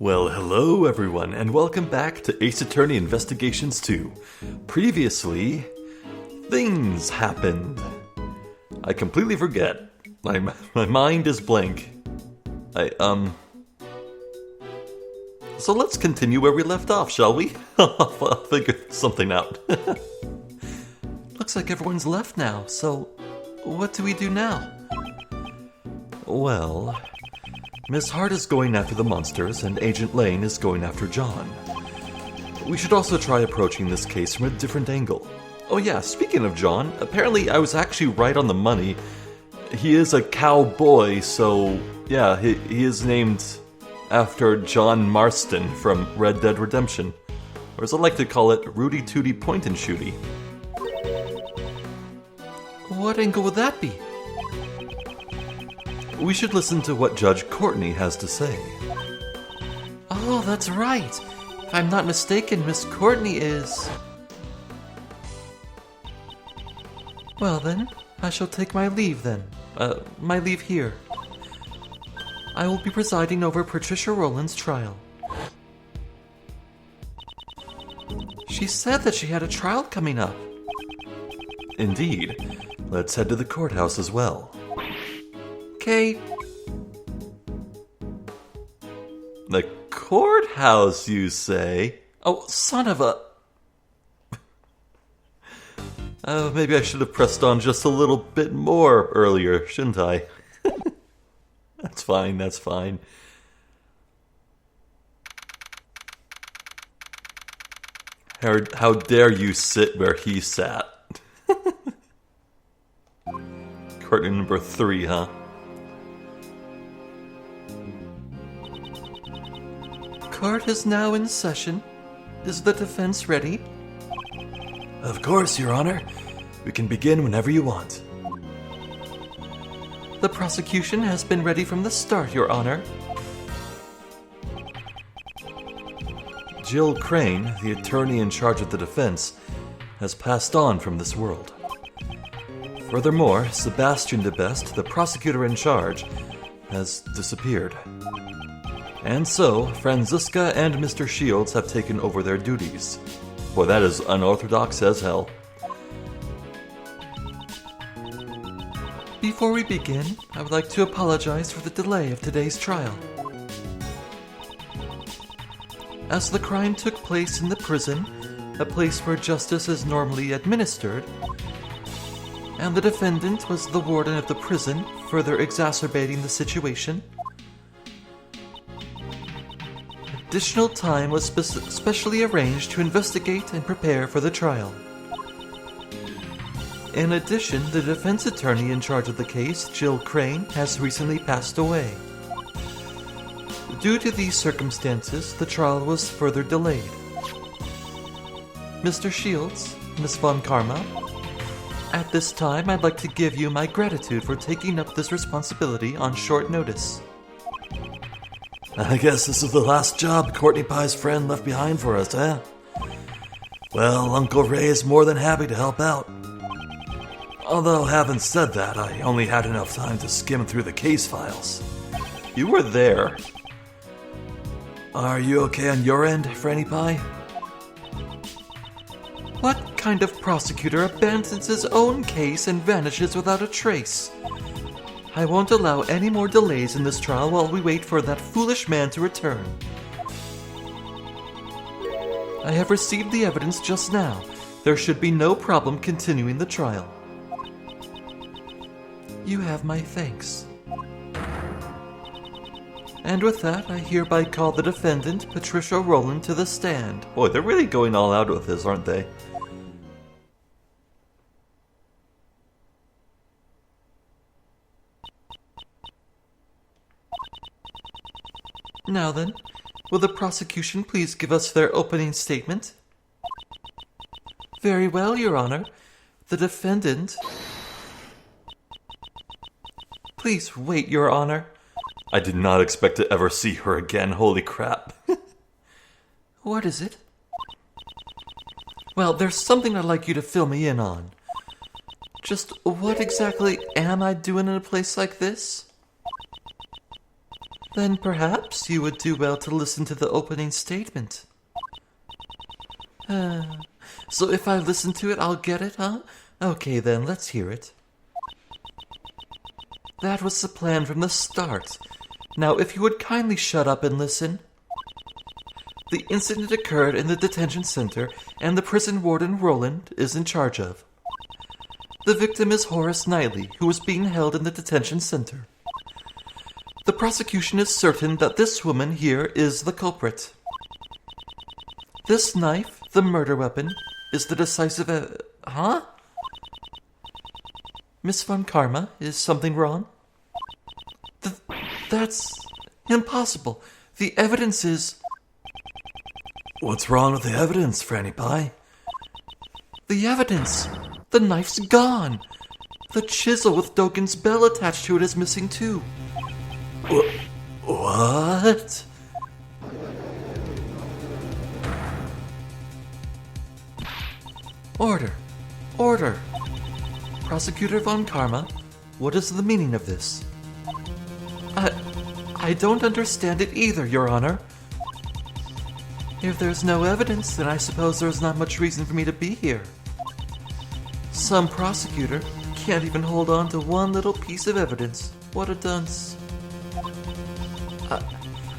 Well, hello everyone, and welcome back to Ace Attorney Investigations 2. Previously, things happened. I completely forget. My mind is blank. So let's continue where we left off, shall we? I'll figure something out. Looks like everyone's left now, so what do we do now? Well, Miss Hart is going after the monsters, and Agent Lane is going after John. We should also try approaching this case from a different angle. Oh yeah, speaking of John, apparently I was actually right on the money. He is a cowboy, so yeah, he is named after John Marston from Red Dead Redemption. Or as I like to call it, Rudy Tooty Point and Shooty. What angle would that be? We should listen to what Judge Courtney has to say. Oh, that's right. If I'm not mistaken, Miss Courtney is... Well then, I shall take my leave then. My leave here. I will be presiding over Patricia Rowland's trial. She said that she had a trial coming up. Indeed. Let's head to the courthouse as well. Okay. The courthouse, you say? Oh, son of a... maybe I should have pressed on just a little bit more earlier, shouldn't I? That's fine, that's fine. How dare you sit where he sat? Courtney number 3, huh? Court is now in session. Is the defense ready? Of course, Your Honor. We can begin whenever you want. The prosecution has been ready from the start, Your Honor. Jill Crane, the attorney in charge of the defense, has passed on from this world. Furthermore, Sebastian de Best, the prosecutor in charge, has disappeared. And so, Franziska and Mr. Shields have taken over their duties. Boy, that is unorthodox as hell. Before we begin, I would like to apologize for the delay of today's trial. As the crime took place in the prison, a place where justice is normally administered, and the defendant was the warden of the prison, further exacerbating the situation, additional time was specially arranged to investigate and prepare for the trial. In addition, the defense attorney in charge of the case, Jill Crane, has recently passed away. Due to these circumstances, the trial was further delayed. Mr. Shields, Miss Von Karma, at this time I'd like to give you my gratitude for taking up this responsibility on short notice. I guess this is the last job Courtney Pie's friend left behind for us, eh? Well, Uncle Ray is more than happy to help out. Although, having said that, I only had enough time to skim through the case files. You were there. Are you okay on your end, Franny Pie? What kind of prosecutor abandons his own case and vanishes without a trace? I won't allow any more delays in this trial while we wait for that foolish man to return. I have received the evidence just now. There should be no problem continuing the trial. You have my thanks. And with that, I hereby call the defendant, Patricia Rowland, to the stand. Boy, they're really going all out with this, aren't they? Now then, will the prosecution please give us their opening statement? Very well, Your Honor. The defendant... Please wait, Your Honor. I did not expect to ever see her again, holy crap. What is it? Well, there's something I'd like you to fill me in on. Just what exactly am I doing in a place like this? Then perhaps you would do well to listen to the opening statement. So if I listen to it, I'll get it, huh? Okay then, let's hear it. That was the plan from the start. Now if you would kindly shut up and listen. The incident occurred in the detention center, and the prison warden Roland is in charge of. The victim is Horace Knightley, who is being held in the detention center. The prosecution is certain that this woman here is the culprit. This knife, the murder weapon, is the decisive huh? Miss Von Karma, is something wrong? That's impossible. The evidence is... What's wrong with the evidence, Franny Pie? The evidence! The knife's gone! The chisel with Dogen's bell attached to it is missing too. What? Order! Order! Prosecutor Von Karma, what is the meaning of this? I don't understand it either, Your Honor. If there's no evidence, then I suppose there's not much reason for me to be here. Some prosecutor can't even hold on to one little piece of evidence. What a dunce.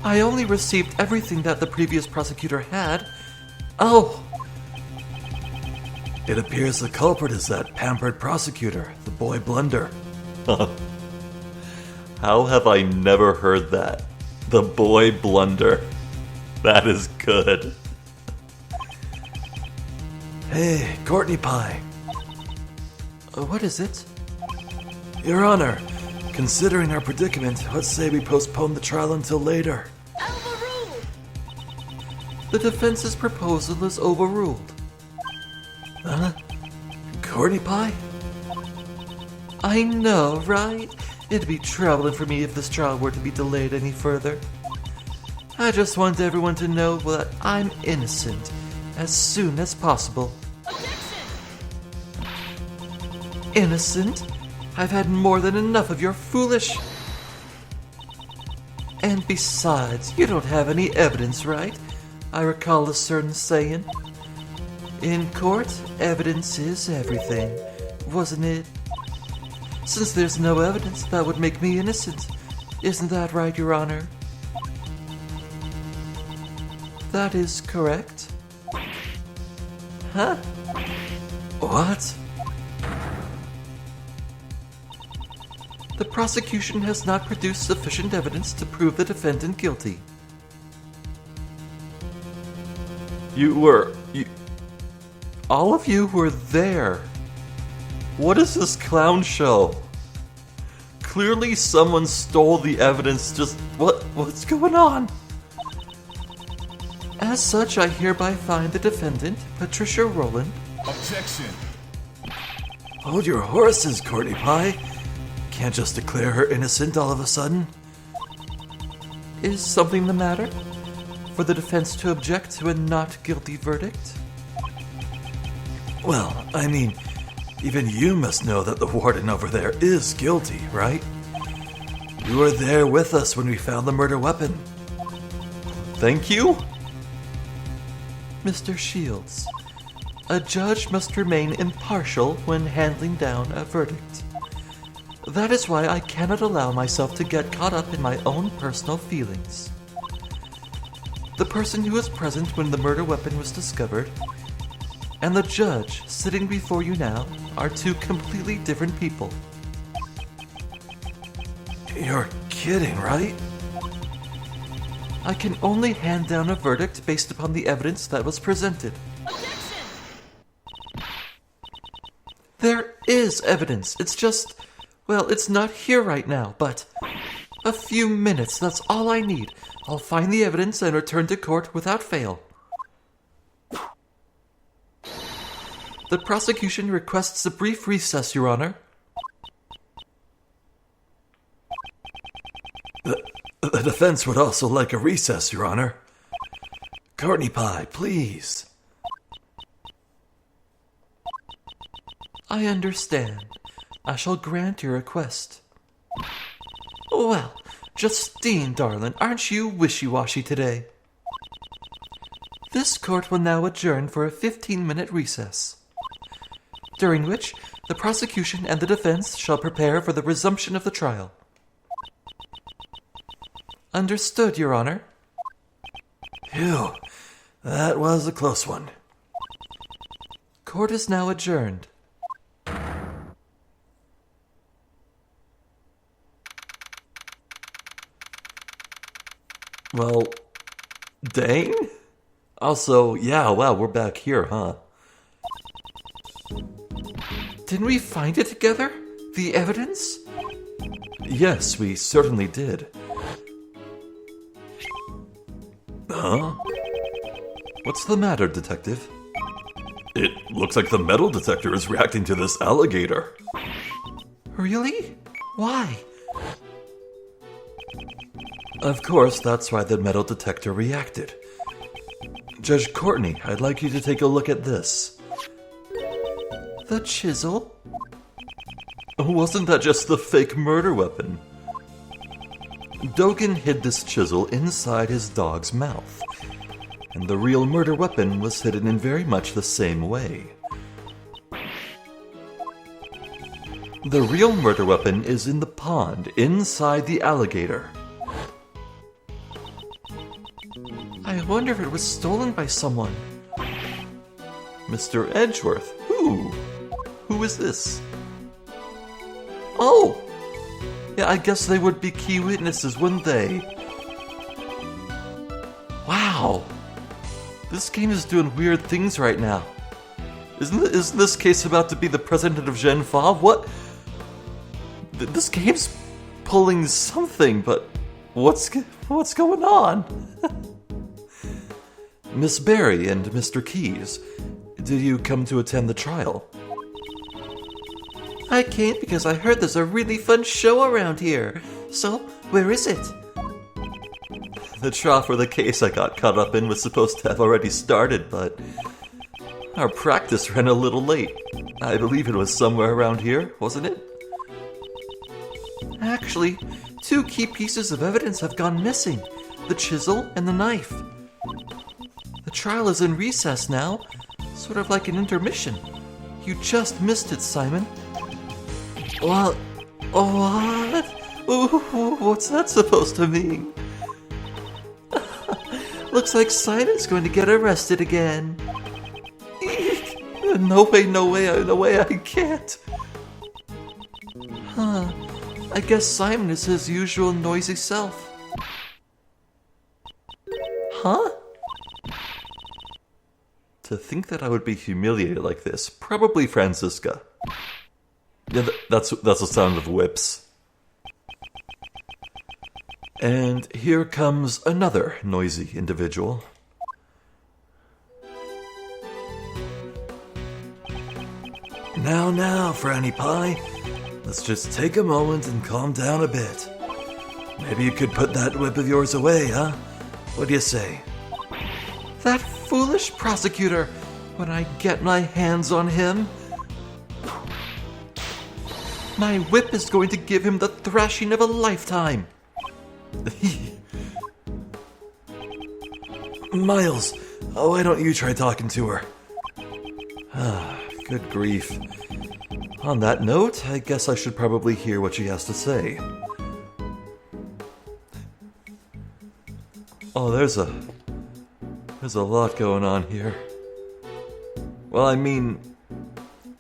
I only received everything that the previous prosecutor had. Oh! It appears the culprit is that pampered prosecutor, the boy Blunder. How have I never heard that? The boy Blunder. That is good. Hey, Courtney Pie. What is it? Your Honor, considering our predicament, let's say we postpone the trial until later. Overruled! The defense's proposal is overruled. Huh? Courtney Pie? I know, right? It'd be troubling for me if this trial were to be delayed any further. I just want everyone to know that I'm innocent as soon as possible. Objection! Innocent? I've had more than enough of your foolish... And besides, you don't have any evidence, right? I recall a certain saying. In court, evidence is everything, wasn't it? Since there's no evidence, that would make me innocent. Isn't that right, Your Honor? That is correct. Huh? What? The prosecution has not produced sufficient evidence to prove the defendant guilty. All of you were there. What is this clown show? Clearly someone stole the evidence. What's going on? As such, I hereby find the defendant, Patricia Rowland. Objection. Hold your horses, Courtney Pie. Can't just declare her innocent all of a sudden. Is something the matter? For the defense to object to a not guilty verdict? Well, I mean, even you must know that the warden over there is guilty, right? You were there with us when we found the murder weapon. Thank you? Mr. Shields, a judge must remain impartial when handing down a verdict. That is why I cannot allow myself to get caught up in my own personal feelings. The person who was present when the murder weapon was discovered and the judge sitting before you now are two completely different people. You're kidding, right? I can only hand down a verdict based upon the evidence that was presented. Objection! There is evidence. It's just, well, it's not here right now, but a few minutes, that's all I need. I'll find the evidence and return to court without fail. The prosecution requests a brief recess, Your Honor. The defense would also like a recess, Your Honor. Courtney Pie, please. I understand. I shall grant your request. Well, Justine, darling, aren't you wishy-washy today? This court will now adjourn for a 15-minute recess, during which the prosecution and the defense shall prepare for the resumption of the trial. Understood, Your Honor. Phew, that was a close one. Court is now adjourned. Well, dang. Also, yeah, wow, we're back here, huh? Didn't we find it together? The evidence? Yes, we certainly did. Huh? What's the matter, Detective? It looks like the metal detector is reacting to this alligator. Really? Why? Of course, that's why the metal detector reacted. Judge Courtney, I'd like you to take a look at this. The chisel? Wasn't that just the fake murder weapon? Dogen hid this chisel inside his dog's mouth, and the real murder weapon was hidden in very much the same way. The real murder weapon is in the pond inside the alligator. I wonder if it was stolen by someone. Mr. Edgeworth, who? Who is this? Oh! Yeah, I guess they would be key witnesses, wouldn't they? Wow! This game is doing weird things right now. Isn't this case about to be the president of Gen 5? What? This game's pulling something, but what's going on? Miss Barry and Mr. Keyes, did you come to attend the trial? I came because I heard there's a really fun show around here. So, where is it? The trial for the case I got caught up in was supposed to have already started, but our practice ran a little late. I believe it was somewhere around here, wasn't it? Actually, 2 key pieces of evidence have gone missing. The chisel and the knife. The trial is in recess now, sort of like an intermission. You just missed it, Simon. What? What's that supposed to mean? Looks like Simon's going to get arrested again. No way, I can't. Huh. I guess Simon is his usual noisy self. Huh? To think that I would be humiliated like this, probably Franziska. Yeah, that's the sound of whips. And here comes another noisy individual. Now, Franny Pie. Let's just take a moment and calm down a bit. Maybe you could put that whip of yours away, huh? What do you say? That foolish prosecutor! When I get my hands on him, my whip is going to give him the thrashing of a lifetime. Miles, why don't you try talking to her? Good grief. On that note, I guess I should probably hear what she has to say. Oh, there's a lot going on here. Well, I mean,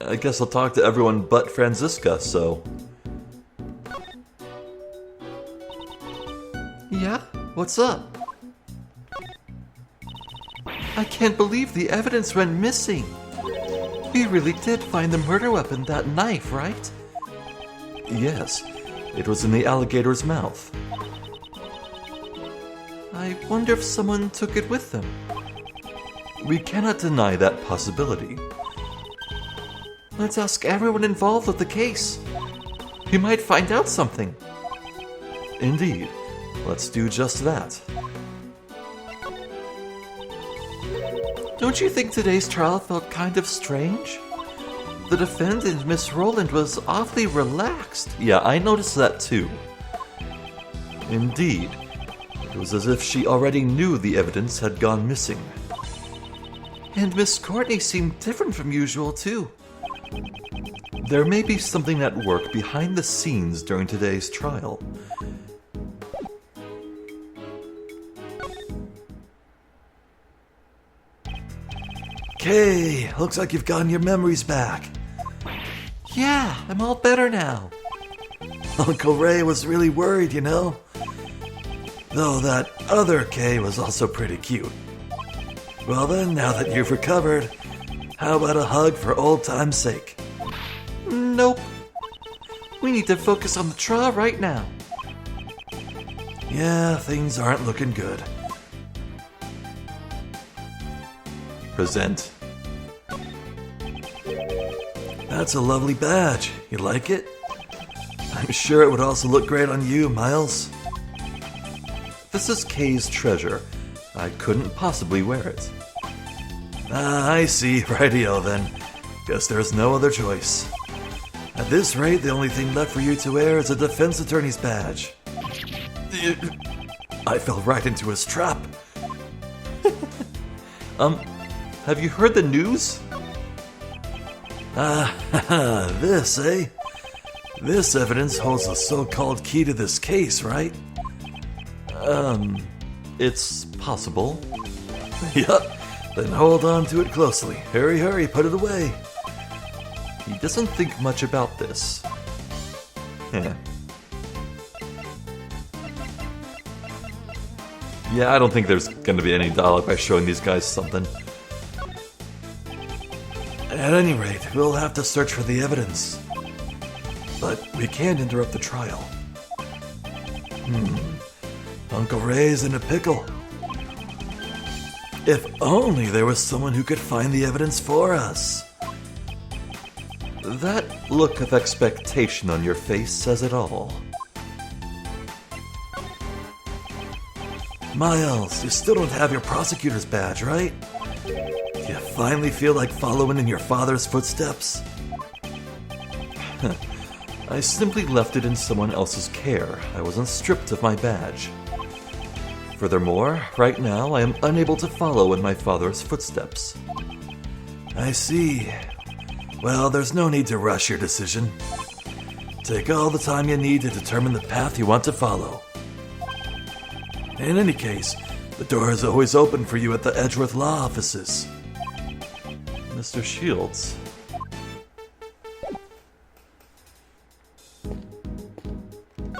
I guess I'll talk to everyone but Franziska, so... Yeah? What's up? I can't believe the evidence went missing. We really did find the murder weapon, that knife, right? Yes, it was in the alligator's mouth. I wonder if someone took it with them. We cannot deny that possibility. Let's ask everyone involved with the case. We might find out something. Indeed. Let's do just that. Don't you think today's trial felt kind of strange? The defendant, Miss Rowland, was awfully relaxed. Yeah, I noticed that too. Indeed. It was as if she already knew the evidence had gone missing. And Miss Courtney seemed different from usual, too. There may be something at work behind the scenes during today's trial. Okay, looks like you've gotten your memories back. Yeah, I'm all better now. Uncle Ray was really worried, you know? Though that other Kay was also pretty cute. Well then, now that you've recovered, how about a hug for old time's sake? Nope. We need to focus on the trial right now. Yeah, things aren't looking good. Present. That's a lovely badge. You like it? I'm sure it would also look great on you, Miles. This is Kay's treasure. I couldn't possibly wear it. Ah, I see. Rightio then. Guess there's no other choice. At this rate, the only thing left for you to wear is a defense attorney's badge. I fell right into his trap. Have you heard the news? This, eh? This evidence holds the so-called key to this case, right? It's possible. Yup. Then hold on to it closely. Hurry, hurry, put it away. He doesn't think much about this. Yeah, I don't think there's going to be any dialogue by showing these guys something. At any rate, we'll have to search for the evidence. But we can't interrupt the trial. Uncle Ray's in a pickle. If only there was someone who could find the evidence for us. That look of expectation on your face says it all. Miles, you still don't have your prosecutor's badge, right? Do you finally feel like following in your father's footsteps? I simply left it in someone else's care. I wasn't stripped of my badge. Furthermore, right now I am unable to follow in my father's footsteps. I see. Well, there's no need to rush your decision. Take all the time you need to determine the path you want to follow. In any case, the door is always open for you at the Edgeworth Law offices. Mr. Shields.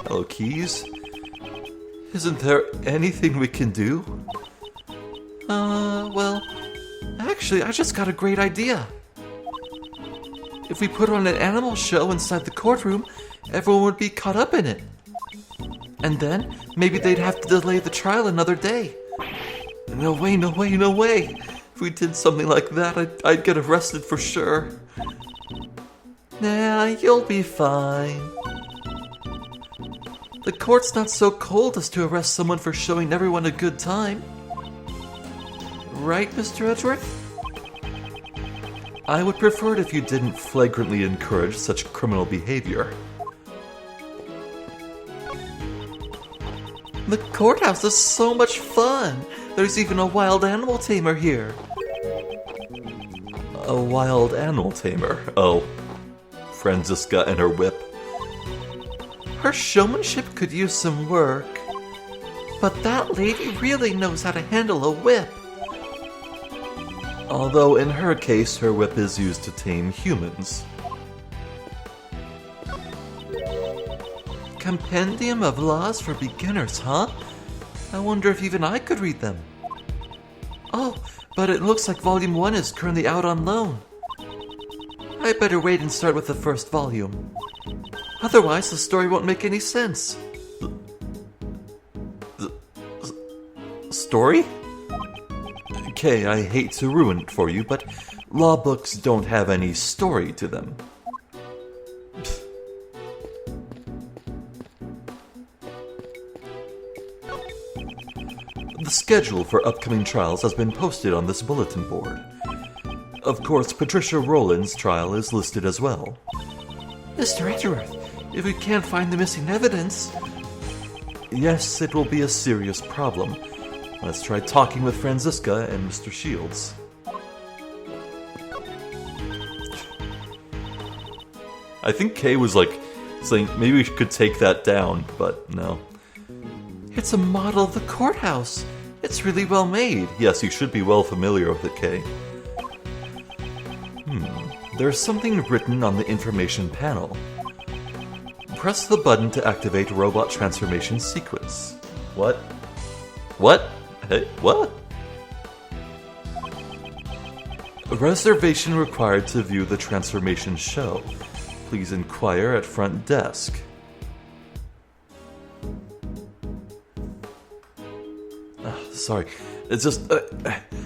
Hello, Keys. Isn't there anything we can do? Well, actually, I just got a great idea. If we put on an animal show inside the courtroom, everyone would be caught up in it. And then, maybe they'd have to delay the trial another day. No way, no way, no way! If we did something like that, I'd get arrested for sure. Nah, you'll be fine. The court's not so cold as to arrest someone for showing everyone a good time. Right, Mr. Edgeworth? I would prefer it if you didn't flagrantly encourage such criminal behavior. The courthouse is so much fun. There's even a wild animal tamer here. A wild animal tamer? Oh. Franziska and her whip. Her showmanship could use some work. But that lady really knows how to handle a whip. Although in her case, her whip is used to tame humans. Compendium of Laws for Beginners, huh? I wonder if even I could read them. Oh, but it looks like Volume 1 is currently out on loan. I better wait and start with the first volume. Otherwise, the story won't make any sense. Story? Okay, I hate to ruin it for you, but law books don't have any story to them. The schedule for upcoming trials has been posted on this bulletin board. Of course, Patricia Rowland's trial is listed as well. Mr. Edgeworth, if we can't find the missing evidence... yes, it will be a serious problem. Let's try talking with Franziska and Mr. Shields. I think Kay was like saying maybe we could take that down, but no. It's a model of the courthouse. It's really well made. Yes, you should be well familiar with it, Kay. There's something written on the information panel. Press the button to activate robot transformation sequence. What? What? Hey, what? A reservation required to view the transformation show. Please inquire at front desk. Sorry, it's just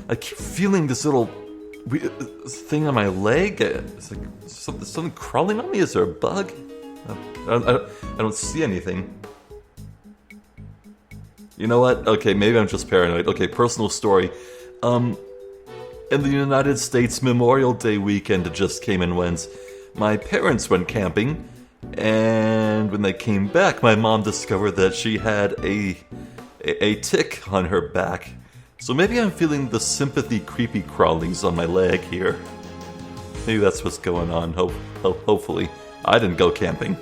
I keep feeling this little thing on my leg. It's like something crawling on me. Is there a bug? I don't see anything. You know what? Okay, maybe I'm just paranoid. Okay, personal story. In the United States, Memorial Day weekend just came and went. My parents went camping, and when they came back, my mom discovered that she had a tick on her back. So maybe I'm feeling the sympathy creepy crawlings on my leg here. Maybe that's what's going on. Hopefully. I didn't go camping.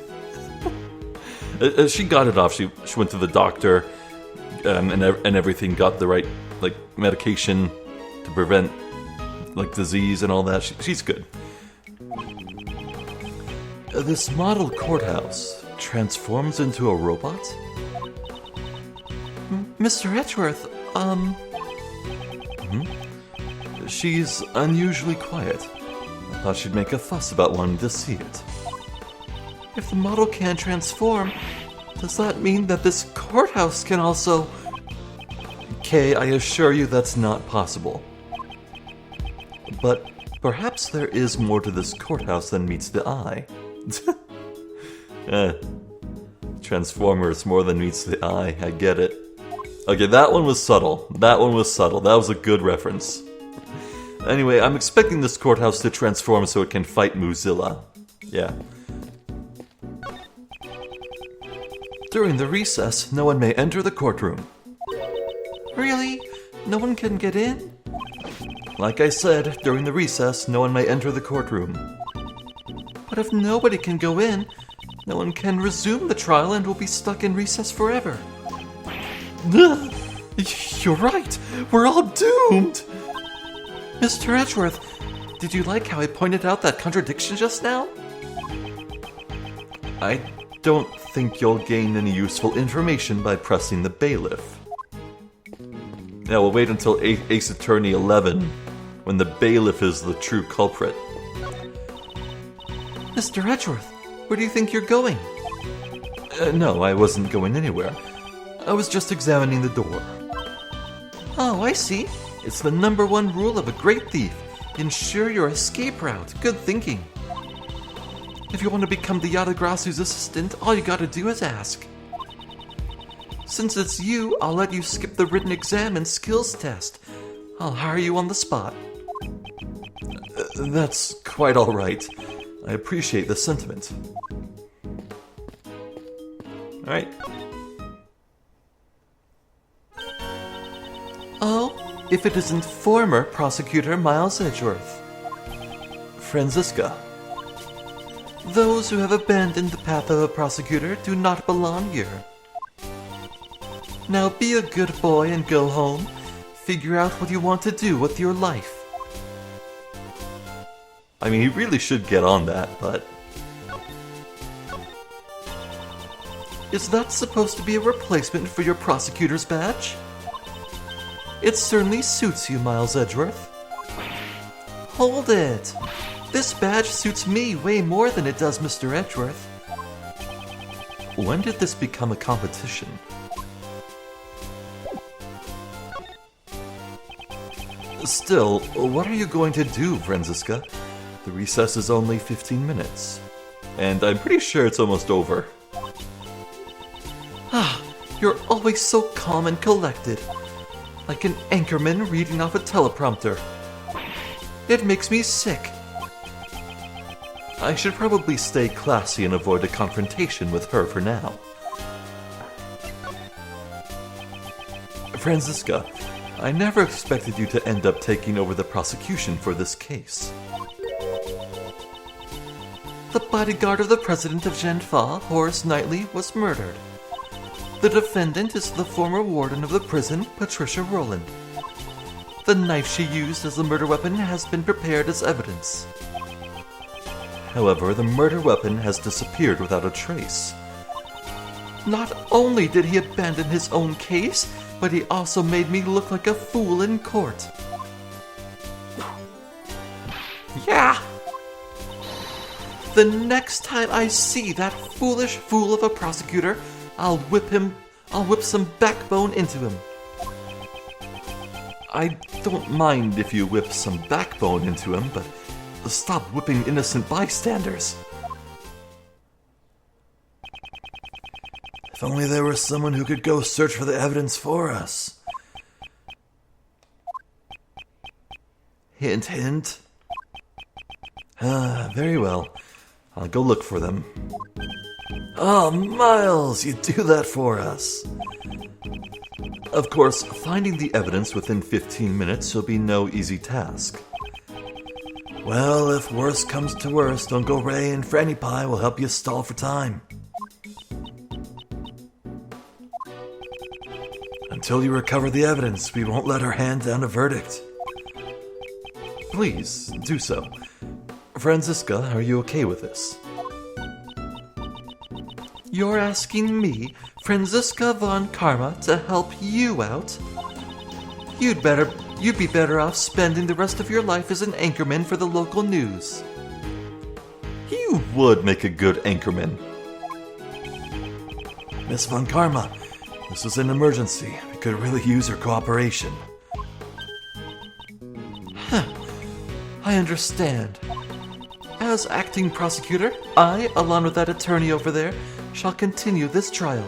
She got it off. She went to the doctor, and everything, got the right medication to prevent disease and all that. She's good. This model courthouse transforms into a robot? Mr. Edgeworth, She's unusually quiet. I thought she'd make a fuss about wanting to see it. if the model can transform, does that mean that this courthouse can also... Kay, I assure you that's not possible. But perhaps there is more to this courthouse than meets the eye. Transformers more than meets the eye, I get it. Okay, that one was subtle. That was a good reference. Anyway, I'm expecting this courthouse to transform so it can fight Mozilla. Yeah. During the recess, no one may enter the courtroom. Really? No one can get in? Like I said, during the recess, no one may enter the courtroom. But if nobody can go in, no one can resume the trial and will be stuck in recess forever. You're right! We're all doomed! Mr. Edgeworth, did you like how I pointed out that contradiction just now? I don't think you'll gain any useful information by pressing the bailiff. Now we'll wait until Ace Attorney 11, when the bailiff is the true culprit. Mr. Edgeworth, where do you think you're going? No, I wasn't going anywhere. I was just examining the door. Oh, I see. It's the #1 rule of a great thief. Ensure your escape route. Good thinking. If you want to become the Yatagrasu's assistant, all you gotta do is ask. Since it's you, I'll let you skip the written exam and skills test. I'll hire you on the spot. That's quite all right. I appreciate the sentiment. All right. Oh, if it isn't former prosecutor Miles Edgeworth. Franziska. Those who have abandoned the path of a prosecutor do not belong here. Now be a good boy and go home. Figure out what you want to do with your life. I mean, he really should get on that, but... Is that supposed to be a replacement for your prosecutor's badge? It certainly suits you, Miles Edgeworth. Hold it! This badge suits me way more than it does Mr. Edgeworth. When did this become a competition? Still, what are you going to do, Franziska? The recess is only 15 minutes. And I'm pretty sure it's almost over. Ah, you're always so calm and collected. Like an anchorman reading off a teleprompter. It makes me sick. I should probably stay classy and avoid a confrontation with her for now. Franziska, I never expected you to end up taking over the prosecution for this case. The bodyguard of the president of Genfa, Horace Knightley, was murdered. The defendant is the former warden of the prison, Patricia Rowland. The knife she used as the murder weapon has been prepared as evidence. However, the murder weapon has disappeared without a trace. Not only did he abandon his own case, but he also made me look like a fool in court. Yeah! The next time I see that foolish fool of a prosecutor, I'll whip some backbone into him. I don't mind if you whip some backbone into him, but stop whipping innocent bystanders. If only there was someone who could go search for the evidence for us. Hint, hint. Very well. I'll go look for them. Oh, Miles, you do that for us. Of course, finding the evidence within 15 minutes will be no easy task. Well, if worst comes to worst, Uncle Ray and Franny Pie will help you stall for time. Until you recover the evidence, we won't let her hand down a verdict. Please, do so. Franziska, are you okay with this? You're asking me, Franziska von Karma, to help you out? You'd be better off spending the rest of your life as an anchorman for the local news. You would make a good anchorman. Miss von Karma, this is an emergency. We could really use your cooperation. I understand. As acting prosecutor, I, along with that attorney over there, shall continue this trial.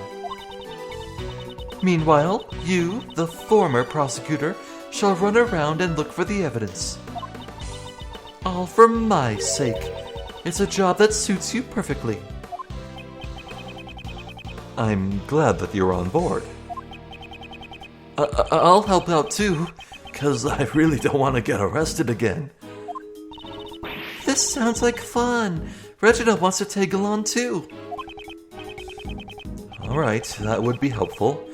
Meanwhile, you, the former prosecutor, shall run around and look for the evidence. All for my sake. It's a job that suits you perfectly. I'm glad that you're on board. I'll help out too. 'Cause I really don't want to get arrested again. This sounds like fun. Reginald wants to tag along too. All right, that would be helpful.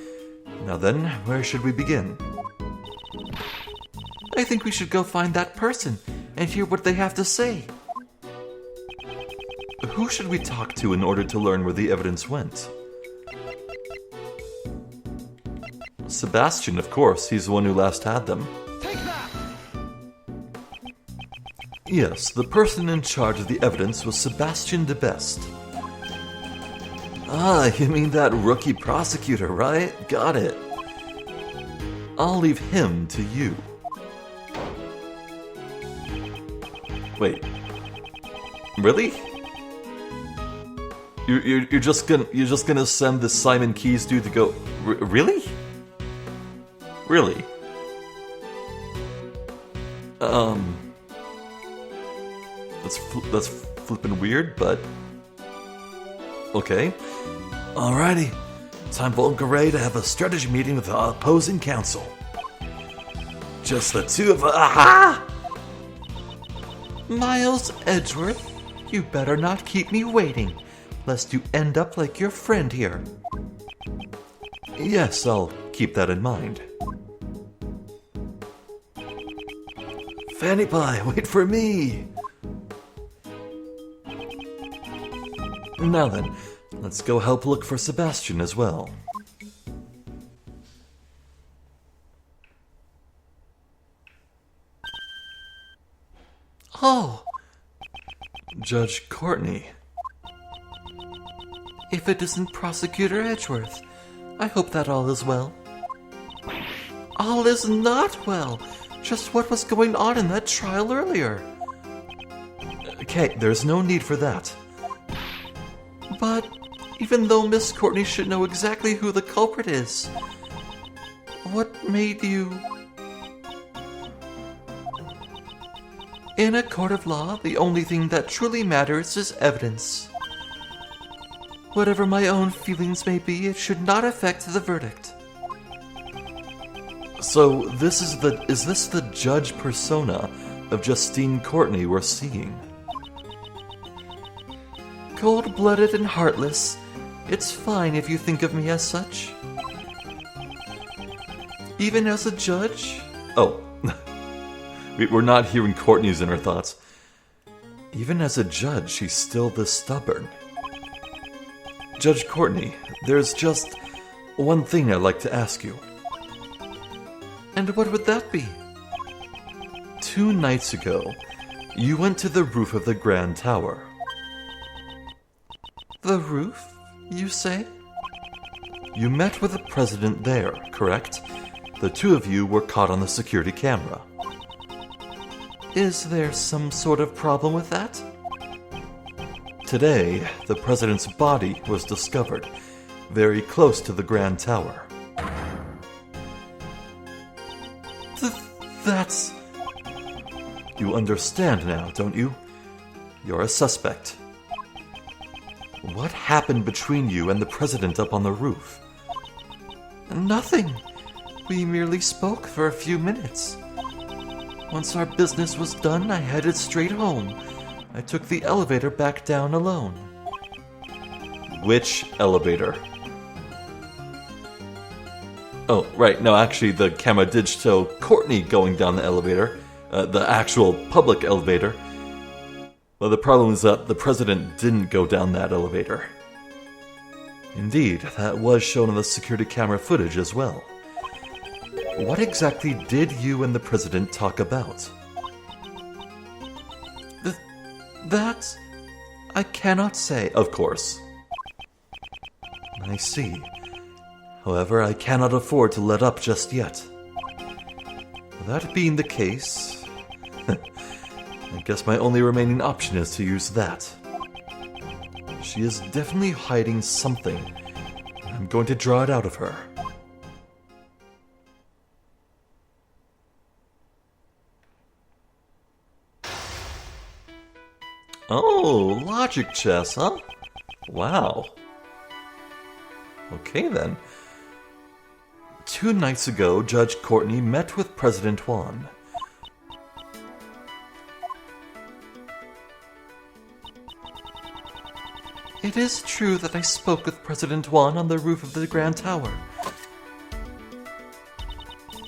Now then, where should we begin? I think we should go find that person and hear what they have to say. Who should we talk to in order to learn where the evidence went? Sebastian, of course. He's the one who last had them. Yes, the person in charge of the evidence was Sebastian de Best. Ah, you mean that rookie prosecutor, right? Got it. I'll leave him to you. Wait. Really? You're just gonna send this Simon Keys dude to go? Really? Really? That's flippin' weird, but okay. Alrighty, time for Uncle Ray to have a strategy meeting with the opposing counsel. Just the two of us. Aha! Miles Edgeworth, you better not keep me waiting, lest you end up like your friend here. Yes, I'll keep that in mind. Fanny Pie, wait for me! Now then, let's go help look for Sebastian as well. Oh, Judge Courtney. if it isn't Prosecutor Edgeworth, I hope that all is well. All is not well. Just what was going on in that trial earlier. Okay, there's no need for that. But even though Miss Courtney should know exactly who the culprit is, what made you... In a court of law, the only thing that truly matters is evidence. Whatever my own feelings may be, it should not affect the verdict. So is this the judge persona of Justine Courtney we're seeing? Cold-blooded and heartless. It's fine if you think of me as such. Even as a judge? Oh, we're not hearing Courtney's inner thoughts. Even as a judge, she's still this stubborn. Judge Courtney, there's just one thing I'd like to ask you. And what would that be? 2 nights ago, you went to the roof of the Grand Tower. The roof, you say? You met with the president there, correct? The 2 of you were caught on the security camera. Is there some sort of problem with that? Today, the president's body was discovered, very close to the Grand Tower. That's... You understand now, don't you? You're a suspect. What happened between you and the president up on the roof? Nothing. We merely spoke for a few minutes. Once our business was done, I headed straight home. I took the elevator back down alone. Which elevator? Oh, right, no, actually the camera did show Courtney going down the elevator, the actual public elevator. Well, the problem is that the president didn't go down that elevator. Indeed, that was shown on the security camera footage as well. What exactly did you and the president talk about? That... I cannot say. Of course. I see. However, I cannot afford to let up just yet. That being the case, I guess my only remaining option is to use that. She is definitely hiding something. I'm going to draw it out of her. Oh, logic chess, huh? Wow. Okay then. 2 nights ago, Judge Courtney met with President Juan. It is true that I spoke with President Juan on the roof of the Grand Tower.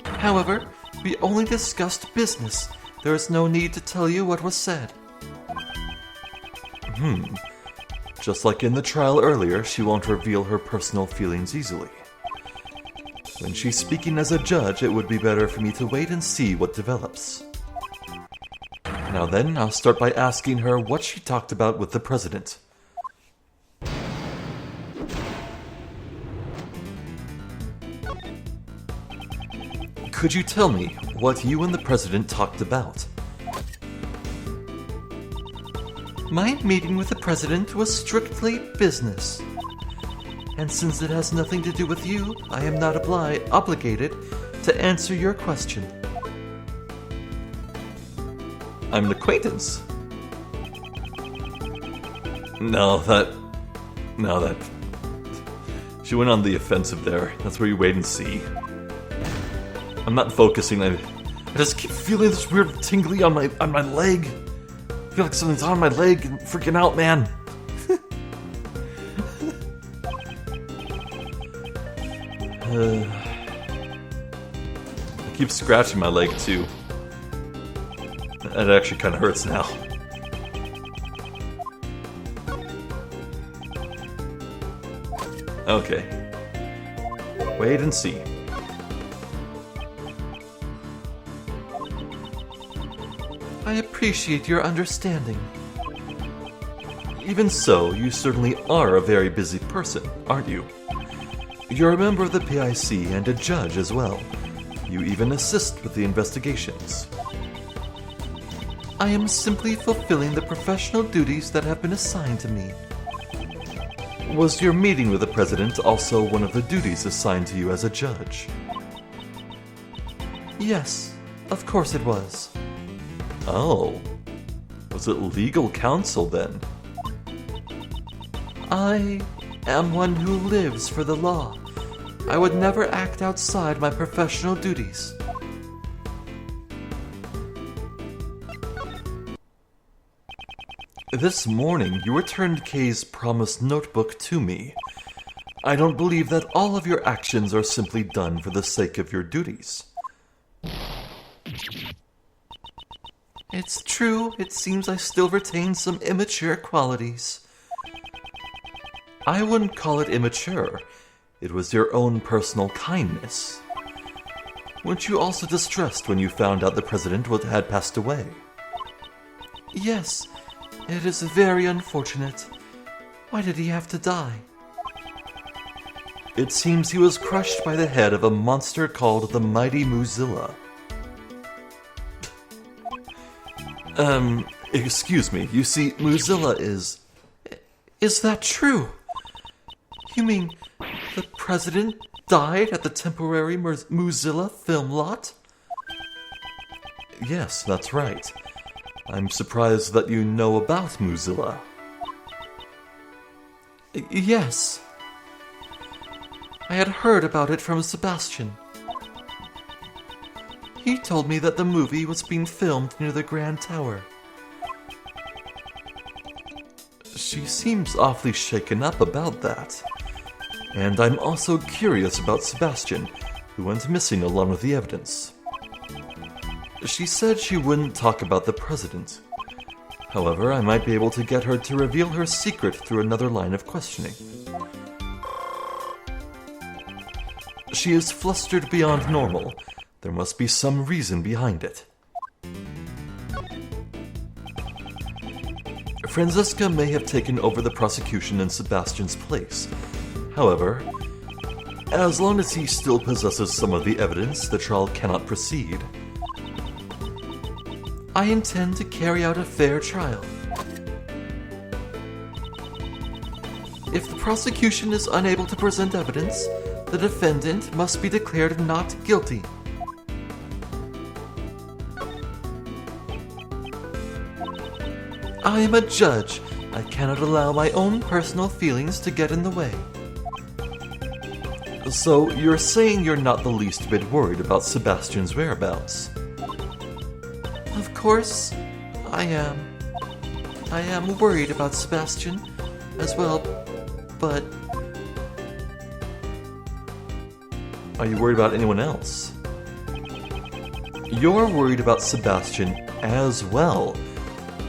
However, we only discussed business. There is no need to tell you what was said. Just like in the trial earlier, she won't reveal her personal feelings easily. When she's speaking as a judge, it would be better for me to wait and see what develops. Now then, I'll start by asking her what she talked about with the president. Could you tell me what you and the president talked about? My meeting with the president was strictly business. And since it has nothing to do with you, I am not obligated to answer your question. I'm an acquaintance. No, that... She went on the offensive there. That's where you wait and see. I'm not focusing. I just keep feeling this weird tingly on my leg. I feel like something's on my leg and freaking out, man. I keep scratching my leg too. That actually kind of hurts now. Okay. Wait and see. I appreciate your understanding. Even so, you certainly are a very busy person, aren't you? You're a member of the PIC and a judge as well. You even assist with the investigations. I am simply fulfilling the professional duties that have been assigned to me. Was your meeting with the president also one of the duties assigned to you as a judge? Yes, of course it was. Oh. Was it legal counsel then? I am one who lives for the law. I would never act outside my professional duties. This morning, you returned Kay's promised notebook to me. I don't believe that all of your actions are simply done for the sake of your duties. It's true, it seems I still retain some immature qualities. I wouldn't call it immature. It was your own personal kindness. Weren't you also distressed when you found out the president had passed away? Yes, it is very unfortunate. Why did he have to die? It seems he was crushed by the head of a monster called the Mighty Muzilla. Excuse me. You see, Muzilla is... Is that true? You mean the president died at the temporary Muzilla film lot? Yes, that's right. I'm surprised that you know about Muzilla. Yes. I had heard about it from Sebastian. He told me that the movie was being filmed near the Grand Tower. She seems awfully shaken up about that. And I'm also curious about Sebastian, who went missing along with the evidence. She said she wouldn't talk about the president. However, I might be able to get her to reveal her secret through another line of questioning. She is flustered beyond normal. There must be some reason behind it. Franziska may have taken over the prosecution in Sebastian's place. However, as long as he still possesses some of the evidence, the trial cannot proceed. I intend to carry out a fair trial. If the prosecution is unable to present evidence, the defendant must be declared not guilty. I am a judge. I cannot allow my own personal feelings to get in the way. So, you're saying you're not the least bit worried about Sebastian's whereabouts? Of course, I am. I am worried about Sebastian as well, but... Are you worried about anyone else? You're worried about Sebastian as well.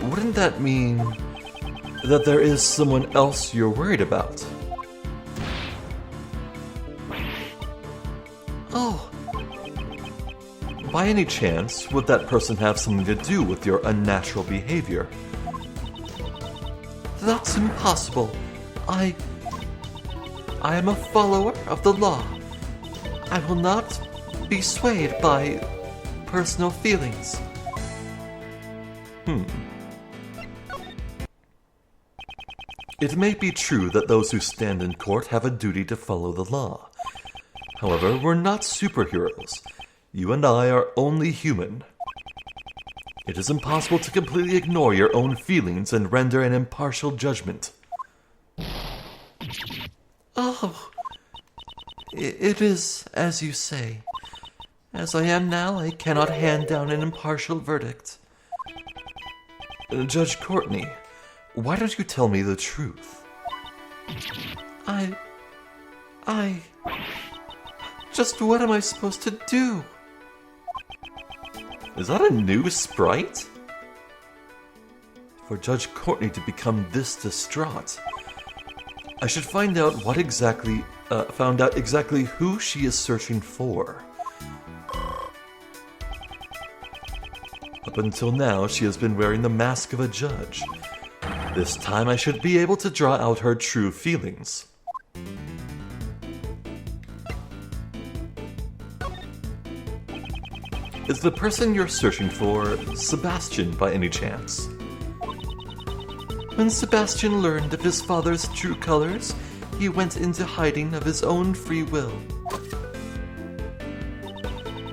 Wouldn't that mean that there is someone else you're worried about? Oh, By any chance, would that person have something to do with your unnatural behavior? that's impossible. I am a follower of the law. I will not be swayed by personal feelings. It may be true that those who stand in court have a duty to follow the law. However, we're not superheroes. You and I are only human. It is impossible to completely ignore your own feelings and render an impartial judgment. Oh, it is as you say. As I am now, I cannot hand down an impartial verdict. Judge Courtney, why don't you tell me the truth? I... Just what am I supposed to do? Is that a new sprite? For Judge Courtney to become this distraught, I should find out what exactly, found out exactly who she is searching for. Up until now, she has been wearing the mask of a judge. This time I should be able to draw out her true feelings. Is the person you're searching for Sebastian by any chance? When Sebastian learned of his father's true colors, he went into hiding of his own free will.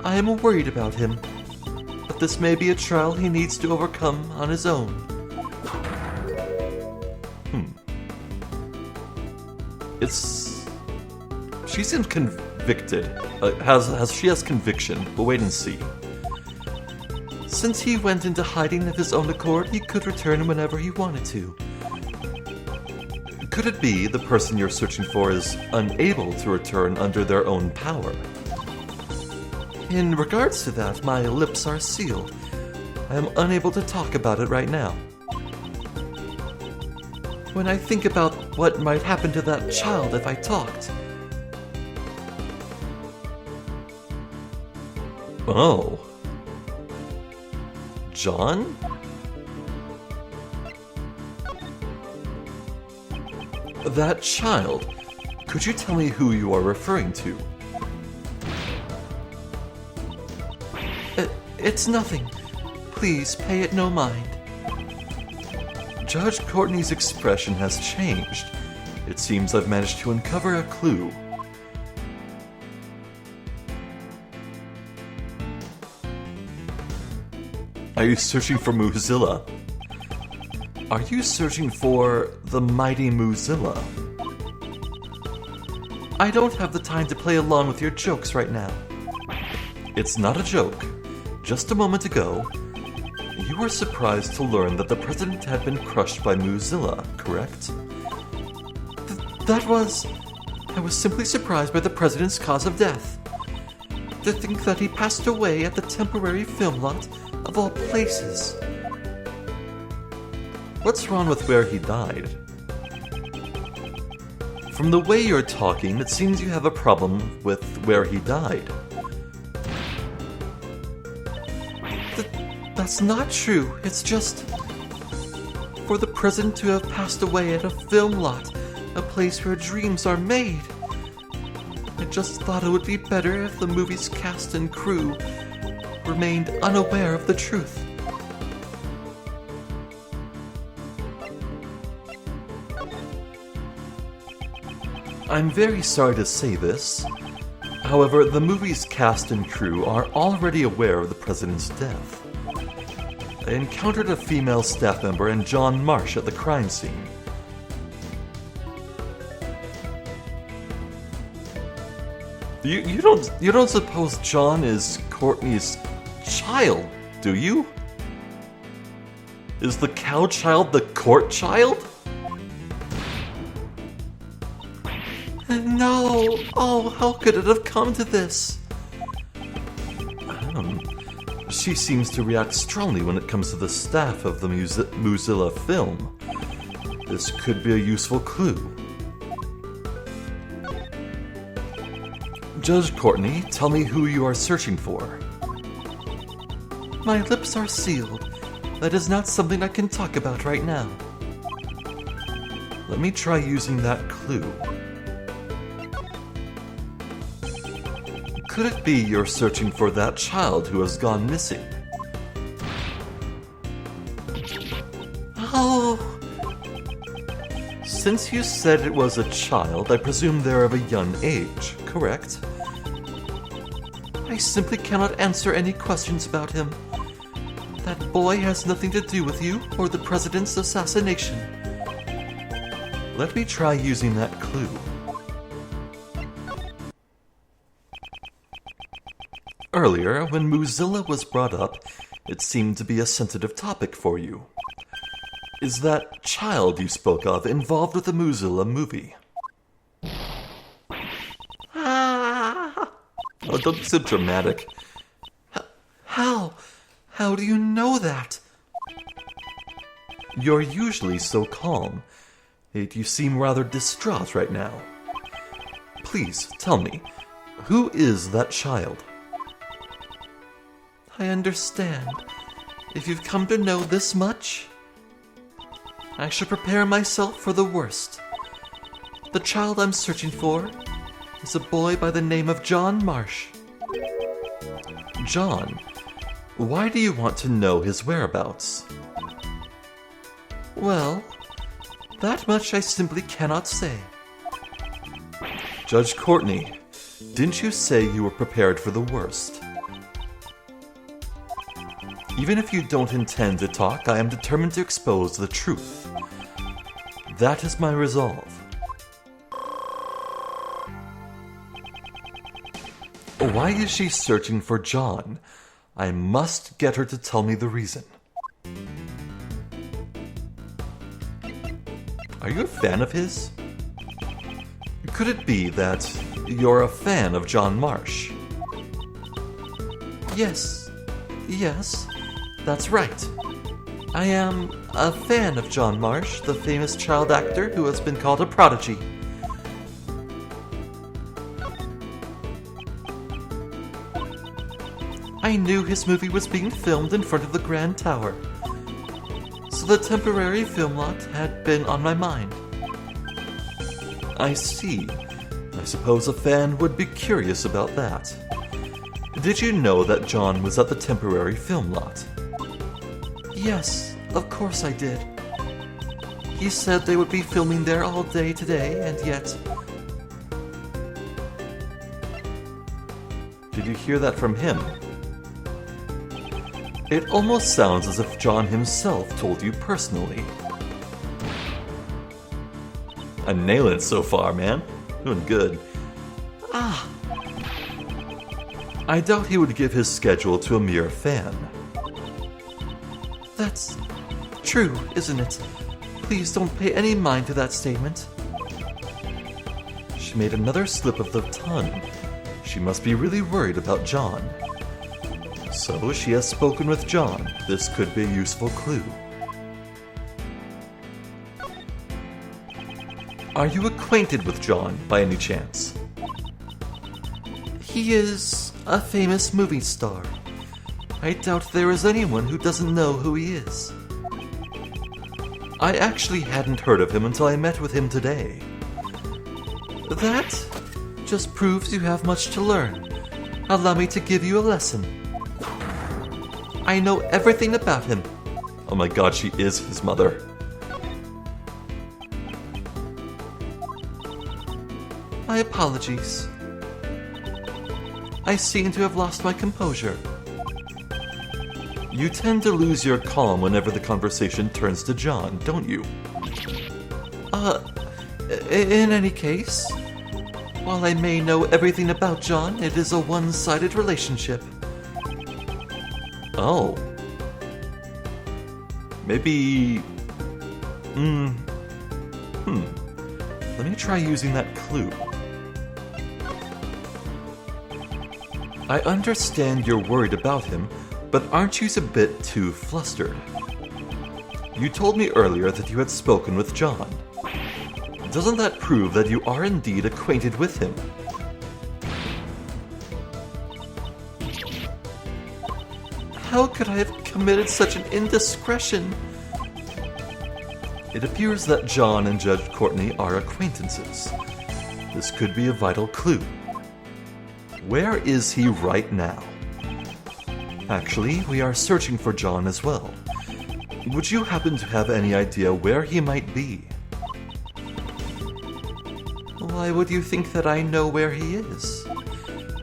I am worried about him, but this may be a trial he needs to overcome on his own. She seems convicted. She has conviction. We'll wait and see. Since he went into hiding of his own accord, he could return whenever he wanted to. Could it be the person you're searching for is unable to return under their own power? In regards to that, my lips are sealed. I am unable to talk about it right now. When I think about what might happen to that child if I talked. Oh. John? That child. Could you tell me who you are referring to? It's nothing. Please pay it no mind. Judge Courtney's expression has changed. It seems I've managed to uncover a clue. Are you searching for Moozilla? Are you searching for the mighty Moozilla? I don't have the time to play along with your jokes right now. It's not a joke. Just a moment ago, you were surprised to learn that the president had been crushed by Moozilla, correct? I was simply surprised by the president's cause of death. To think that he passed away at the temporary film lot of all places. What's wrong with where he died? From the way you're talking, it seems you have a problem with where he died. That's not true. It's just for the president to have passed away at a film lot, a place where dreams are made. I just thought it would be better if the movie's cast and crew remained unaware of the truth. I'm very sorry to say this. However, the movie's cast and crew are already aware of the president's death. I encountered a female staff member and John Marsh at the crime scene. You don't suppose John is Courtney's child, do you? Is the cow child the court child? No! Oh, how could it have come to this? She seems to react strongly when it comes to the staff of the Moozilla film. This could be a useful clue. Judge Courtney, tell me who you are searching for. My lips are sealed. That is not something I can talk about right now. Let me try using that clue. Could it be you're searching for that child who has gone missing? Oh! Since you said it was a child, I presume they're of a young age, correct? I simply cannot answer any questions about him. That boy has nothing to do with you or the president's assassination. Let me try using that clue. Earlier, when Moozilla was brought up, it seemed to be a sensitive topic for you. Is that child you spoke of involved with the Moozilla movie? Ah! Oh, don't be so dramatic. How? How do you know that? You're usually so calm, yet you seem rather distraught right now. Please, tell me, who is that child? I understand. If you've come to know this much, I should prepare myself for the worst. The child I'm searching for is a boy by the name of John Marsh. John? Why do you want to know his whereabouts? Well, that much I simply cannot say. Judge Courtney, didn't you say you were prepared for the worst? Even if you don't intend to talk, I am determined to expose the truth. That is my resolve. Why is she searching for John? I must get her to tell me the reason. Are you a fan of his? Could it be that you're a fan of John Marsh? Yes, that's right. I am a fan of John Marsh, the famous child actor who has been called a prodigy. I knew his movie was being filmed in front of the Grand Tower, so the temporary film lot had been on my mind. I see. I suppose a fan would be curious about that. Did you know that John was at the temporary film lot? Yes, of course I did. He said they would be filming there all day today, and yet... Did you hear that from him? It almost sounds as if John himself told you personally. I'm nailing it so far, man. Doing good. I doubt he would give his schedule to a mere fan. That's true, isn't it? Please don't pay any mind to that statement. She made another slip of the tongue. She must be really worried about John. So she has spoken with John. This could be a useful clue. Are you acquainted with John by any chance? He is a famous movie star. I doubt there is anyone who doesn't know who he is. I actually hadn't heard of him until I met with him today. That just proves you have much to learn. Allow me to give you a lesson. I know everything about him. Oh my god, she is his mother. My apologies. I seem to have lost my composure. You tend to lose your calm whenever the conversation turns to John, don't you? In any case, while I may know everything about John, it is a one-sided relationship. Oh. Maybe... Let me try using that clue. I understand you're worried about him, but aren't you a bit too flustered? You told me earlier that you had spoken with John. Doesn't that prove that you are indeed acquainted with him? How could I have committed such an indiscretion? It appears that John and Judge Courtney are acquaintances. This could be a vital clue. Where is he right now? Actually, we are searching for John as well. Would you happen to have any idea where he might be? Why would you think that I know where he is?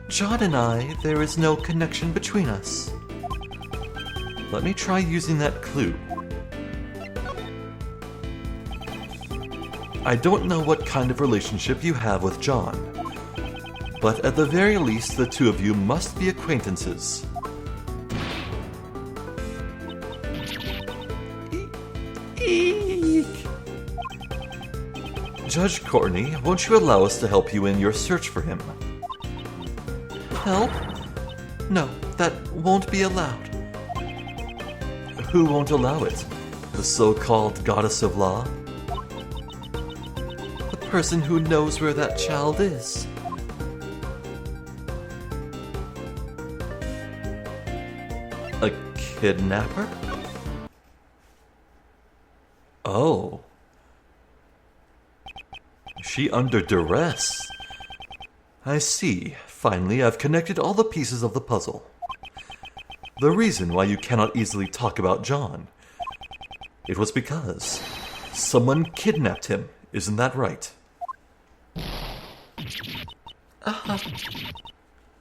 John and I, there is no connection between us. Let me try using that clue. I don't know what kind of relationship you have with John, but at the very least the two of you must be acquaintances. Eek. Judge Courtney, won't you allow us to help you in your search for him? Help? No, that won't be allowed. Who won't allow it? The so-called goddess of law? The person who knows where that child is. A kidnapper? Oh. Is she under duress? I see. Finally, I've connected all the pieces of the puzzle. The reason why you cannot easily talk about John. It was because someone kidnapped him. Isn't that right?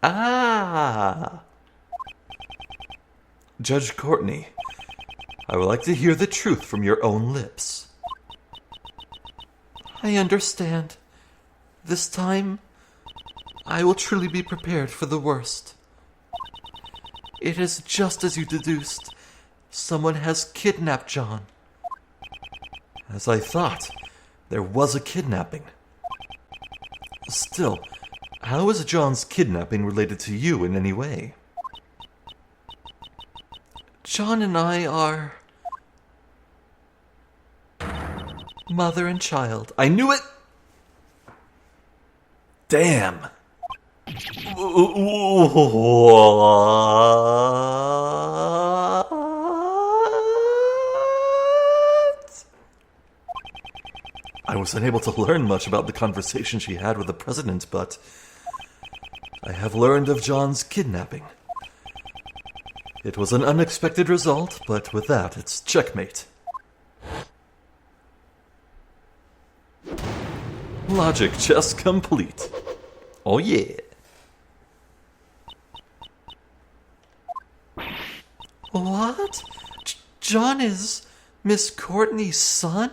Ah! Judge Courtney, I would like to hear the truth from your own lips. I understand. This time, I will truly be prepared for the worst. It is just as you deduced. Someone has kidnapped John. As I thought, there was a kidnapping. Still, how is John's kidnapping related to you in any way? John and I are mother and child. I knew it! Damn! What? I was unable to learn much about the conversation she had with the president, but I have learned of John's kidnapping. It was an unexpected result, but with that, it's checkmate. Logic chess complete. Oh yeah. What? John is Miss Courtney's son?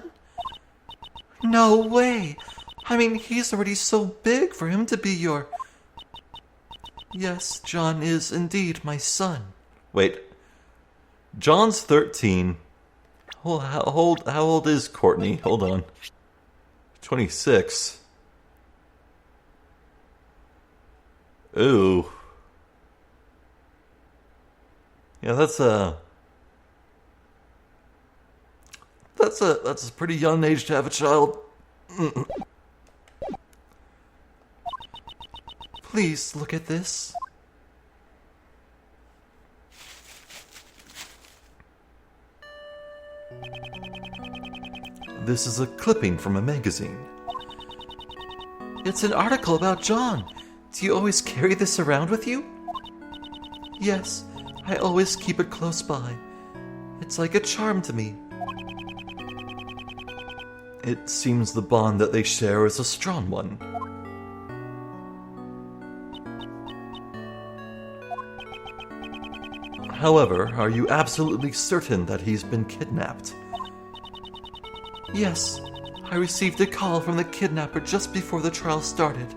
No way. I mean, he's already so big for him to be your... Yes, John is indeed my son. Wait. John's 13. Well, how old is Courtney? Hold on. 26. Ooh. Yeah, that's a pretty young age to have a child. Please look at this. This is a clipping from a magazine. It's an article about John. Do you always carry this around with you? Yes, I always keep it close by. It's like a charm to me. It seems the bond that they share is a strong one. However, are you absolutely certain that he's been kidnapped? Yes, I received a call from the kidnapper just before the trial started.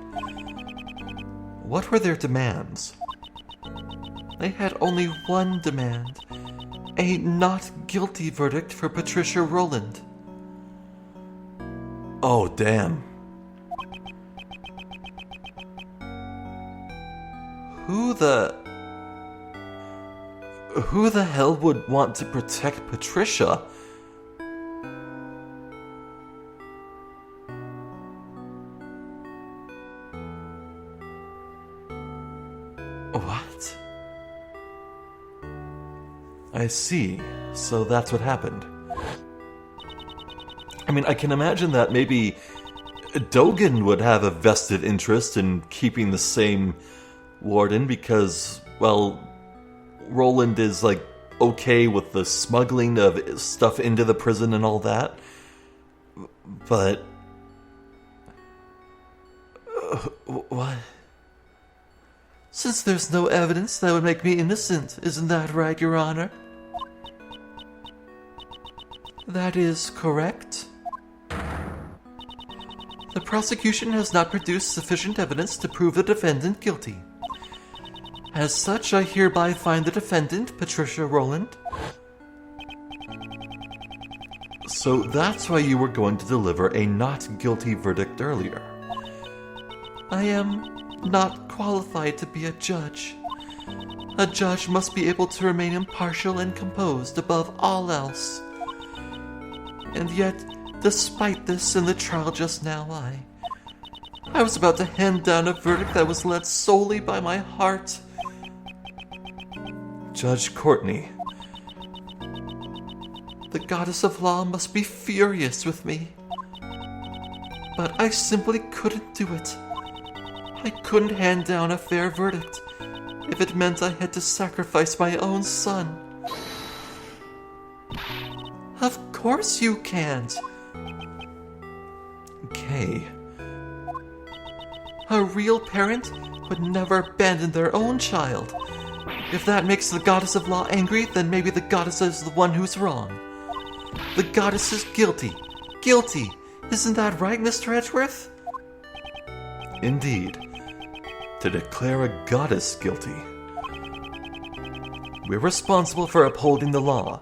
What were their demands? They had only one demand. A not guilty verdict for Patricia Rowland. Oh, damn. Who the hell would want to protect Patricia? What? I see. So that's what happened. I mean, I can imagine that maybe Dogen would have a vested interest in keeping the same warden because, well, Roland is, like, okay with the smuggling of stuff into the prison and all that. But... what? Since there's no evidence that would make me innocent, isn't that right, Your Honor? That is correct. The prosecution has not produced sufficient evidence to prove the defendant guilty. As such, I hereby find the defendant, Patricia Rowland. So that's why you were going to deliver a not guilty verdict earlier. I am not qualified to be a judge. A judge must be able to remain impartial and composed above all else. And yet, despite this in the trial just now, I was about to hand down a verdict that was led solely by my heart. Judge Courtney. The goddess of law must be furious with me. But I simply couldn't do it. I couldn't hand down a fair verdict if it meant I had to sacrifice my own son. Of course you can't. Kay. A real parent would never abandon their own child. If that makes the goddess of law angry, then maybe the goddess is the one who's wrong. The goddess is guilty. Guilty. Isn't that right, Mr. Edgeworth? Indeed. To declare a goddess guilty. We're responsible for upholding the law,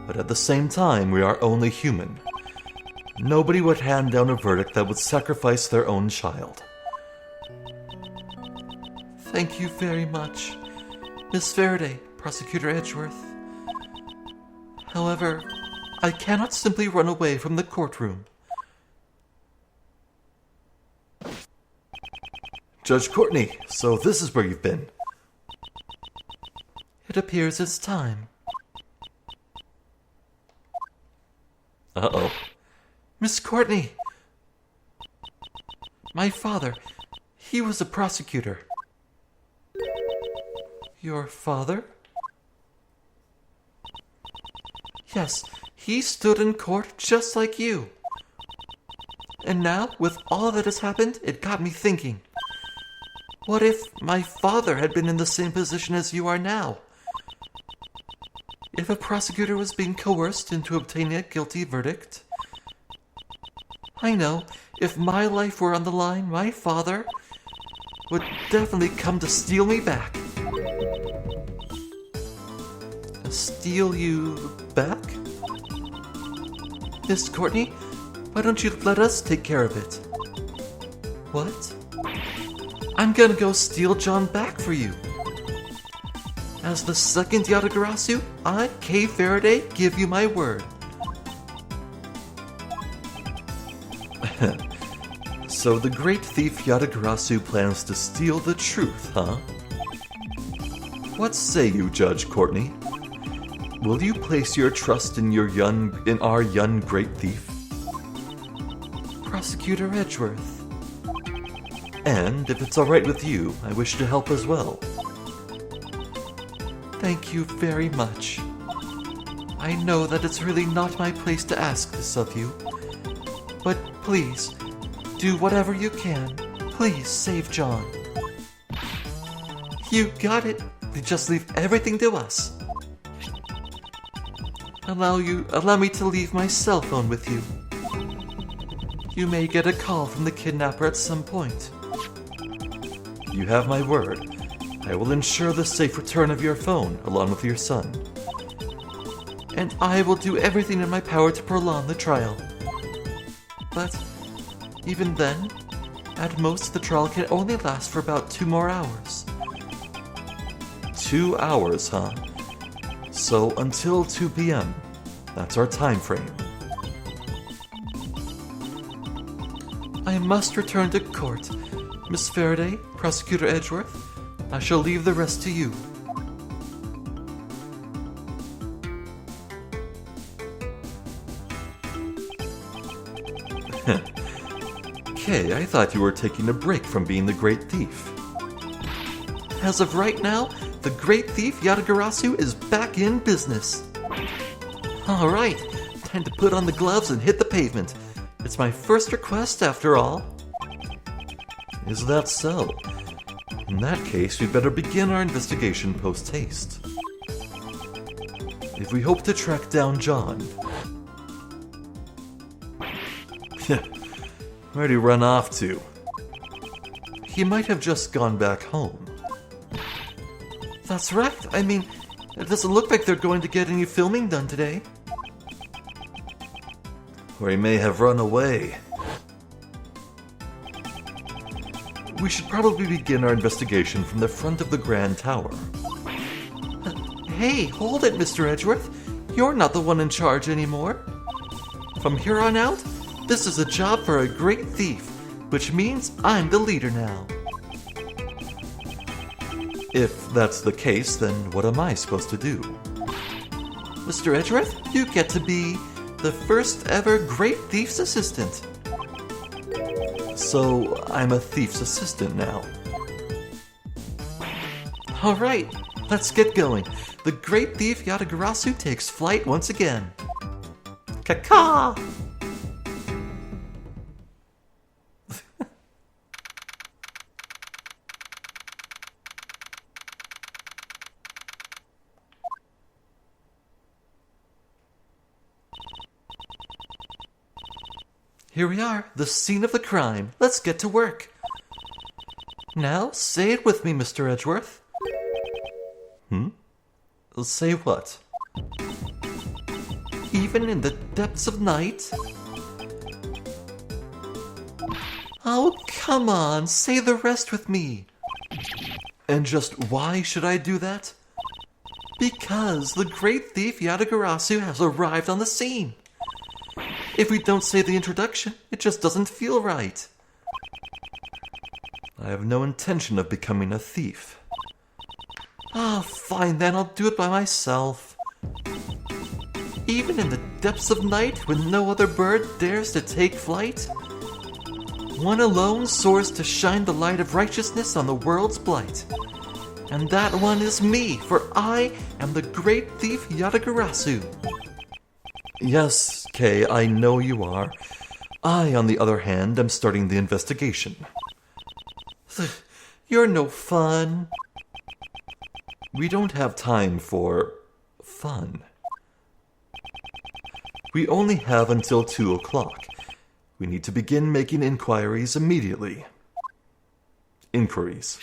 but at the same time, we are only human. Nobody would hand down a verdict that would sacrifice their own child. Thank you very much, Miss Faraday, Prosecutor Edgeworth. However, I cannot simply run away from the courtroom. Judge Courtney, so this is where you've been. It appears it's time. Uh-oh. Miss Courtney! My father, he was a prosecutor. Your father? Yes, he stood in court just like you. And now, with all that has happened, it got me thinking. What if my father had been in the same position as you are now? If a prosecutor was being coerced into obtaining a guilty verdict? I know, if my life were on the line, my father would definitely come to steal me back. Steal you back? Miss Courtney, why don't you let us take care of it? What? I'm gonna go steal John back for you. As the second Yatagarasu, I, Kay Faraday, give you my word. So the great thief Yatagarasu plans to steal the truth, huh? What say you, Judge Courtney? Will you place your trust in our young great thief? Prosecutor Edgeworth. And if it's all right with you, I wish to help as well. Thank you very much. I know that it's really not my place to ask this of you, but please, do whatever you can. Please save John. You got it. Just leave everything to us. Allow me to leave my cell phone with you. You may get a call from the kidnapper at some point. You have my word. I will ensure the safe return of your phone, along with your son. And I will do everything in my power to prolong the trial. But even then, at most the trial can only last for about 2 more hours. 2 hours, huh? So until 2 p.m. That's our time frame. I must return to court. Miss Faraday, Prosecutor Edgeworth, I shall leave the rest to you. Kay, I thought you were taking a break from being the great thief. As of right now, the great thief Yatagarasu is back in business. All right, time to put on the gloves and hit the pavement. It's my first request after all. Is that so? In that case, we'd better begin our investigation post-haste. If we hope to track down John... Where'd he run off to? He might have just gone back home. That's right. I mean, it doesn't look like they're going to get any filming done today. Or he may have run away. We should probably begin our investigation from the front of the Grand Tower. Hey, hold it, Mr. Edgeworth. You're not the one in charge anymore. From here on out, this is a job for a great thief, which means I'm the leader now. If that's the case, then what am I supposed to do? Mr. Edgeworth, you get to be the first ever great thief's assistant. So, I'm a thief's assistant now. All right, let's get going. The great thief Yatagarasu takes flight once again. Caw-caw! Here we are, the scene of the crime. Let's get to work. Now, say it with me, Mr. Edgeworth. Say what? Even in the depths of night? Oh, come on, say the rest with me. And just why should I do that? Because the great thief Yatagarasu has arrived on the scene. If we don't say the introduction, it just doesn't feel right. I have no intention of becoming a thief. Ah, fine then, I'll do it by myself. Even in the depths of night, when no other bird dares to take flight, one alone soars to shine the light of righteousness on the world's blight. And that one is me, for I am the great thief Yatagarasu. Yes, Kay, I know you are. I, on the other hand, am starting the investigation. You're no fun. We don't have time for fun. We only have until 2 o'clock. We need to begin making inquiries immediately. Inquiries.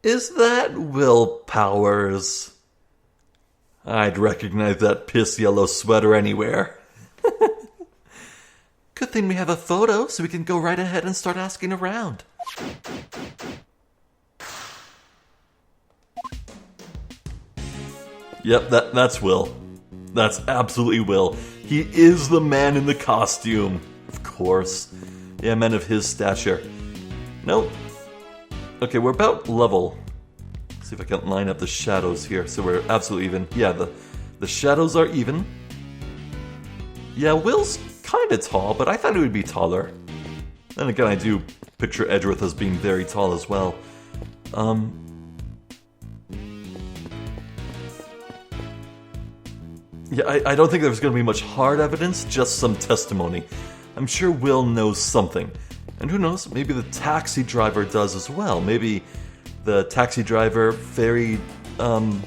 Is that Will Powers? I'd recognize that piss yellow sweater anywhere. Good thing we have a photo, so we can go right ahead and start asking around. Yep, that's Will. That's absolutely Will. He is the man in the costume. Of course. Yeah, men of his stature. Nope. Okay, we're about level. See if I can line up the shadows here so we're absolutely even. Yeah, the shadows are even. Yeah, Will's kind of tall, but I thought he would be taller. Then again, I do picture Edgeworth as being very tall as well. Yeah, I don't think there's going to be much hard evidence, just some testimony. I'm sure Will knows something. And who knows, maybe the taxi driver does as well. Maybe the taxi driver ferried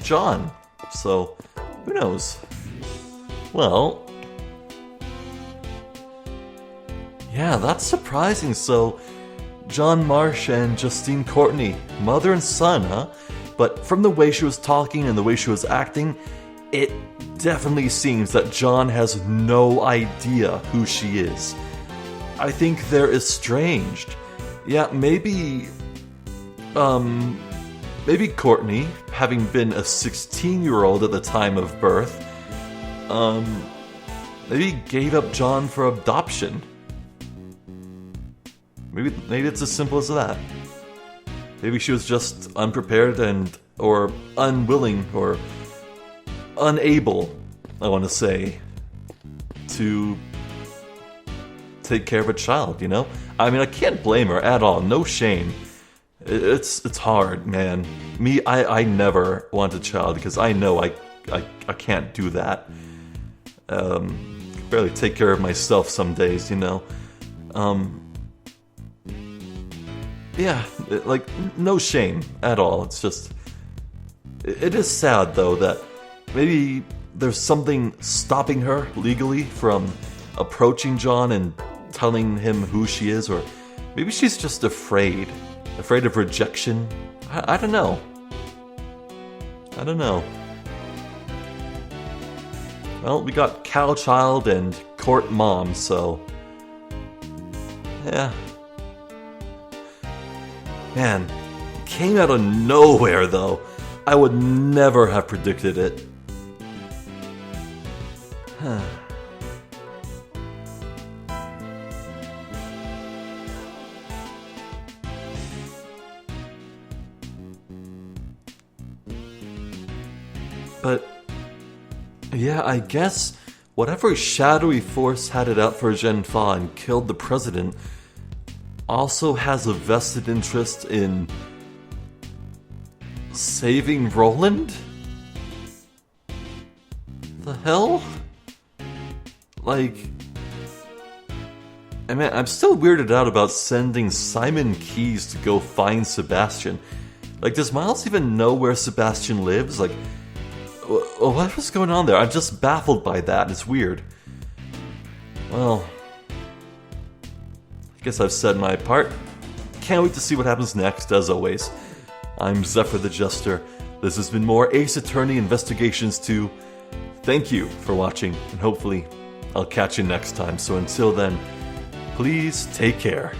John. So, who knows? Well, yeah, that's surprising. So, John Marsh and Justine Courtney, mother and son, huh? But from the way she was talking and the way she was acting, it definitely seems that John has no idea who she is. I think they're estranged. Yeah, maybe Courtney, having been a 16-year-old at the time of birth, maybe gave up John for adoption. Maybe it's as simple as that. Maybe she was just unprepared or unwilling or unable, I want to say, to take care of a child, you know? I mean, I can't blame her at all. No shame. It's hard, man. Me, I never want a child because I know I can't do that. Barely take care of myself some days, you know? Yeah, like, no shame at all. It's just... It is sad, though, that maybe there's something stopping her legally from approaching John and telling him who she is, or maybe she's just afraid of rejection. I don't know. Well, we got Cow Child and Court Mom, so yeah. Man, it came out of nowhere, though. I would never have predicted it. Huh. But, yeah, I guess whatever shadowy force had it out for Zhen Fa and killed the president also has a vested interest in saving Roland? The hell? Like, I mean, I'm still weirded out about sending Simon Keyes to go find Sebastian. Like, does Miles even know where Sebastian lives? Like, what was going on there? I'm just baffled by that. It's weird. Well, I guess I've said my part. Can't wait to see what happens next, as always. I'm Zephyr the Jester. This has been more Ace Attorney Investigations 2. Thank you for watching, and hopefully I'll catch you next time. So until then, please take care.